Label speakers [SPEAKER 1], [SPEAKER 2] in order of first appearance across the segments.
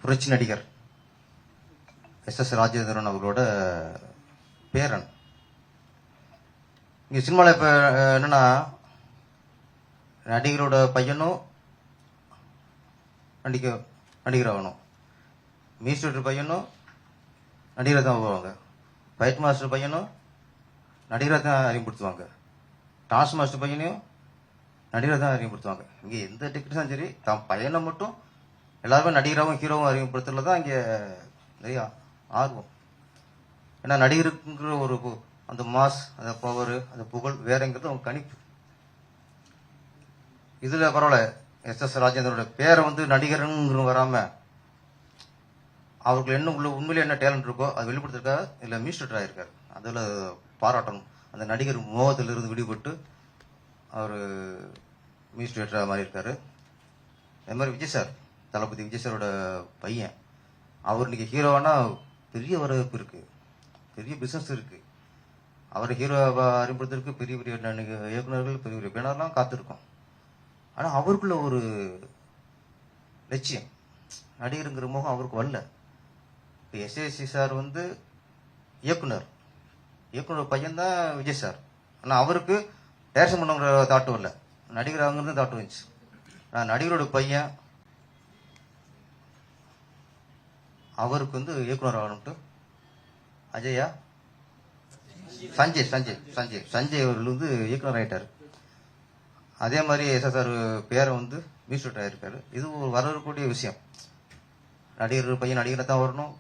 [SPEAKER 1] புரட்சி நடிகர் எஸ் ராஜேந்திரன் அவர்களோட பேரன். இங்கே சினிமாவில் இப்போ என்னன்னா, நடிகரோட பையனும் நடிகராகணும், மியூசிக் பையனும் நடிகராக தான் வருவாங்க, ஃபைட் மாஸ்டர் பையனும் நடிகராக தான் அறிமுகப்படுத்துவாங்க, டான்ஸ் மாஸ்டர் பையனையும் நடிகராக தான் அறிமுகப்படுத்துவாங்க. இங்கே எந்த டெக்னிஷனும் சரி, தான் பையனை மட்டும் எல்லாருமே நடிகராகவும் ஹீரோவும் அறிமுகப்படுத்துறதுல தான் இங்கே நிறைய ஆர்வம். ஏன்னா நடிகருக்குங்கிற ஒரு அந்த மாஸ், அந்த பவர், அந்த புகழ் வேறங்கிறது அவங்க கணிப்பு. இதுல பரவாயில்ல, எஸ் ராஜேந்திரனோட பேரை வந்து நடிகருங்கிற வராம அவருக்கு என்ன உண்மையிலே என்ன டேலண்ட் இருக்கோ அது வெளிப்படுத்திருக்காரு. இல்லை மியூசிக் ஆயிருக்காரு, அதில் பாராட்டணும். அந்த நடிகர் மோகத்திலிருந்து விடுபட்டு அவர் மியூசிக் டேரக்டராக மாதிரி இருக்காரு. அதே மாதிரி விஜய் சார், தளபதி விஜய் சாரோட பையன், அவர் இன்னைக்கு ஹீரோவானா பெரிய வரவேற்பு இருக்கு, பெரிய பிசினஸ் இருக்கு. அவரை ஹீரோவை அறிமுகத்திற்கு பெரிய பெரிய இயக்குநர்கள், பெரிய பெரிய பேனர்லாம் காத்திருக்கோம். ஆனால் அவருக்குள்ள ஒரு லட்சியம், நடிகருங்கிற முகம் அவருக்கு வரல. இப்போ எஸ்ஏசி சார் வந்து இயக்குனர் பையன் தான் விஜய் சார். ஆனால் அவருக்கு டேரக்ஷன் பண்ணுங்கிற தாட்டும் இல்லை, நடிகர் அங்கிருந்து தாட்டும் இருந்துச்சு. ஆனால் நடிகரோட பையன் அவருக்கு வந்து இயக்குனர் ஆகணும்ட்டு சஞ்சய் அவர்கள் வந்து இயக்குனர் ஆகிட்டார். அதே மாதிரி எஸ்எஸ்ஆர் பேரை வந்து மியூசிக் ஆகிருக்காரு. இது ஒரு வரக்கூடிய விஷயம். நடிகர் பையன் நடிகரை தான் வரணும்,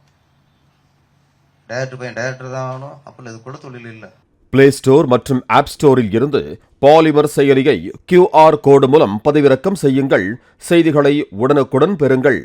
[SPEAKER 1] டைரக்டர் பையன் டைரக்டர் தான் ஆகணும், அப்படி இது கூட தொழில் இல்லை.
[SPEAKER 2] பிளே ஸ்டோர் மற்றும் ஆப் ஸ்டோரில் இருந்து பாலிமர் செயலியை QR கோடு மூலம் பதிவிறக்கம் செய்யுங்கள். செய்திகளை உடனுக்குடன் பெறுங்கள்.